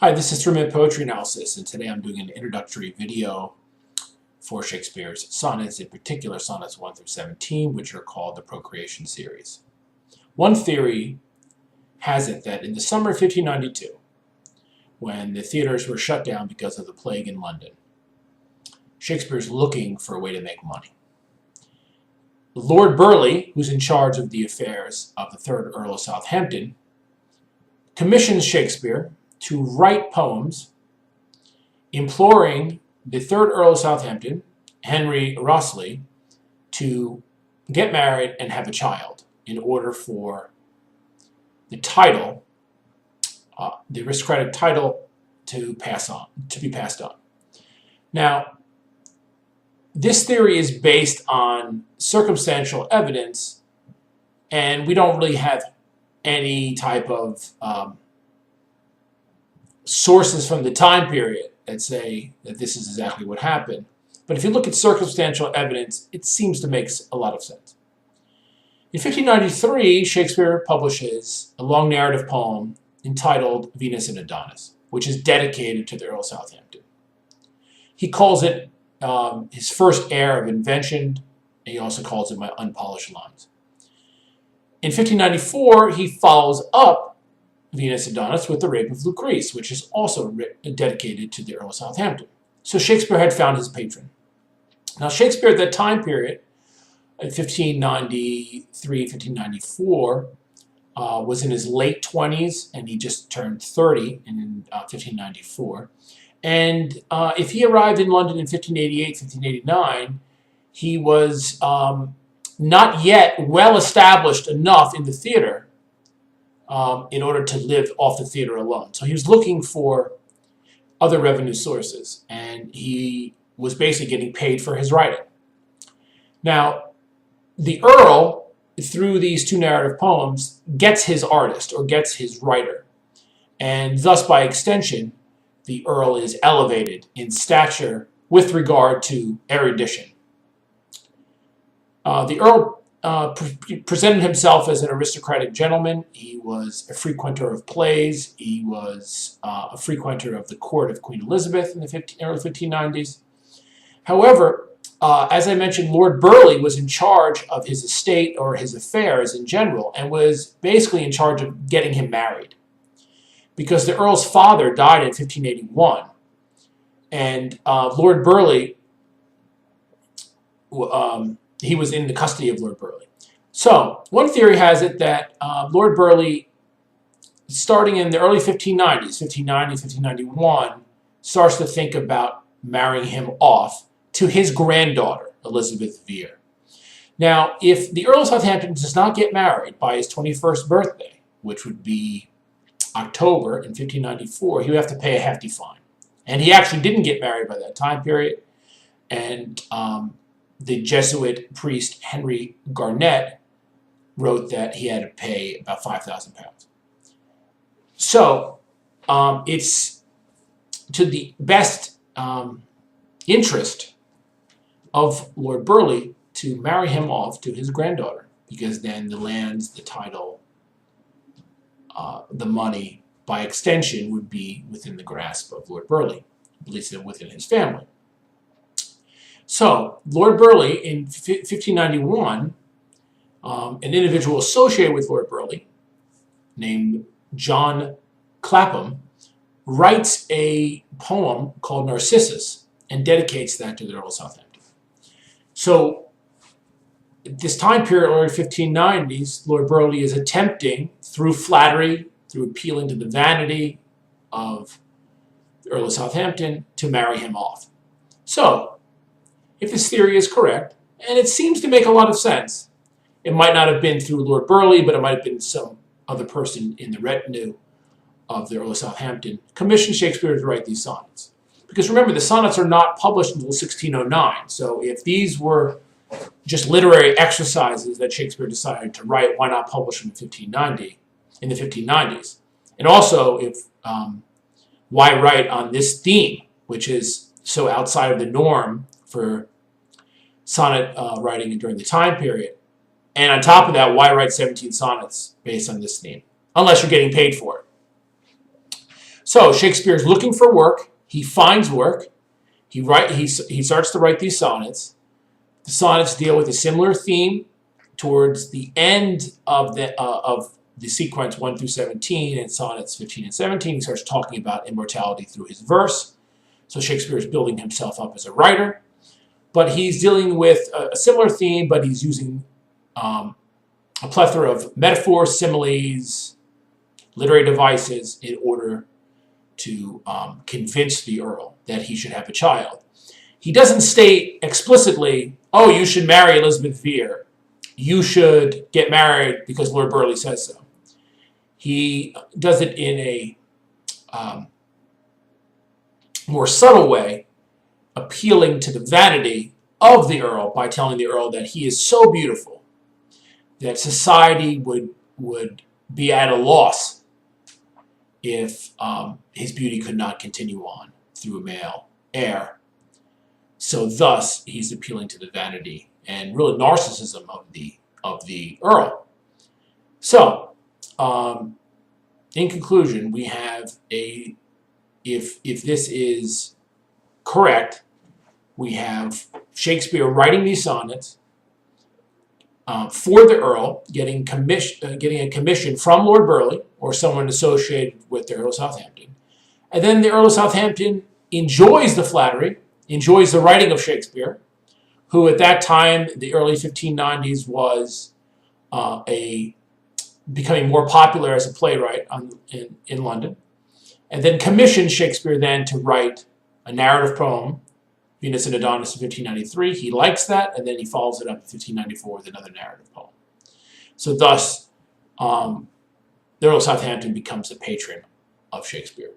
Hi, this is 3-Minute Poetry Analysis, and today I'm doing an introductory video for Shakespeare's sonnets, in particular sonnets 1 through 17, which are called the Procreation series. One theory has it that in the summer of 1592, when the theaters were shut down because of the plague in London, Shakespeare's looking for a way to make money. Lord Burghley, who's in charge of the affairs of the 3rd Earl of Southampton, commissions Shakespeare to write poems imploring the 3rd Earl of Southampton, Henry Wriothesley, to get married and have a child in order for the title, the aristocratic title, to be passed on. Now, this theory is based on circumstantial evidence, and we don't really have any type of sources from the time period that say that this is exactly what happened. But if you look at circumstantial evidence, it seems to make a lot of sense. In 1593, Shakespeare publishes a long narrative poem entitled Venus and Adonis, which is dedicated to the Earl of Southampton. He calls it his first air of invention, and he also calls it my unpolished lines. In 1594, he follows up Venus and Adonis with the Rape of Lucrece, which is also dedicated to the Earl of Southampton. So Shakespeare had found his patron. Now Shakespeare at that time period, in 1593, 1594, was in his late 20s, and he just turned 30 in 1594. And if he arrived in London in 1588, 1589, he was not yet well established enough in the theater in order to live off the theater alone. So he was looking for other revenue sources, and he was basically getting paid for his writing. Now, the Earl, through these two narrative poems, gets his artist, or gets his writer, and thus, by extension, the Earl is elevated in stature with regard to erudition. The Earl presented himself as an aristocratic gentleman. He was a frequenter of plays. He was a frequenter of the court of Queen Elizabeth in the early 1590s. However, as I mentioned, Lord Burghley was in charge of his estate, or his affairs in general, and was basically in charge of getting him married. Because the Earl's father died in 1581, and Lord Burghley, he was in the custody of Lord Burghley. So, one theory has it that Lord Burghley, starting in the early 1590s, 1590, 1591, starts to think about marrying him off to his granddaughter, Elizabeth Vere. Now, if the Earl of Southampton does not get married by his 21st birthday, which would be October in 1594, he would have to pay a hefty fine. And he actually didn't get married by that time period, and the Jesuit priest Henry Garnet wrote that he had to pay about £5,000. So it's to the best interest of Lord Burghley to marry him off to his granddaughter, because then the lands, the title, the money, by extension, would be within the grasp of Lord Burghley, at least within his family. So, Lord Burghley, in 1591, an individual associated with Lord Burghley, named John Clapham, writes a poem called Narcissus and dedicates that to the Earl of Southampton. So, at this time period, early 1590s, Lord Burghley is attempting, through flattery, through appealing to the vanity of the Earl of Southampton, to marry him off. So, if this theory is correct, and it seems to make a lot of sense, it might not have been through Lord Burghley, but it might have been some other person in the retinue of the Earl of Southampton, commissioned Shakespeare to write these sonnets. Because remember, the sonnets are not published until 1609, so if these were just literary exercises that Shakespeare decided to write, why not publish them in the 1590s? And also, why write on this theme, which is so outside of the norm for sonnet writing during the time period? And on top of that, why write 17 sonnets based on this theme? Unless you're getting paid for it. So Shakespeare's looking for work. He finds work. He starts to write these sonnets. The sonnets deal with a similar theme towards the end of the sequence 1 through 17 in sonnets 15 and 17. He starts talking about immortality through his verse. So Shakespeare is building himself up as a writer. But he's dealing with a similar theme, but he's using a plethora of metaphors, similes, literary devices in order to convince the Earl that he should have a child. He doesn't state explicitly, oh, you should marry Elizabeth Vere. You should get married because Lord Burghley says so. He does it in a more subtle way, appealing to the vanity of the Earl by telling the Earl that he is so beautiful that society would be at a loss if his beauty could not continue on through a male heir. So thus, he's appealing to the vanity and really narcissism of the Earl. So, in conclusion, we have if this is correct, we have Shakespeare writing these sonnets for the Earl, getting a commission from Lord Burghley or someone associated with the Earl of Southampton. And then the Earl of Southampton enjoys the flattery, enjoys the writing of Shakespeare, who at that time, the early 1590s, was becoming more popular as a playwright in London, and then commissioned Shakespeare then to write a narrative poem, Venus and Adonis, in 1593. He likes that, and then he follows it up in 1594 with another narrative poem. So thus, the Earl of Southampton becomes the patron of Shakespeare.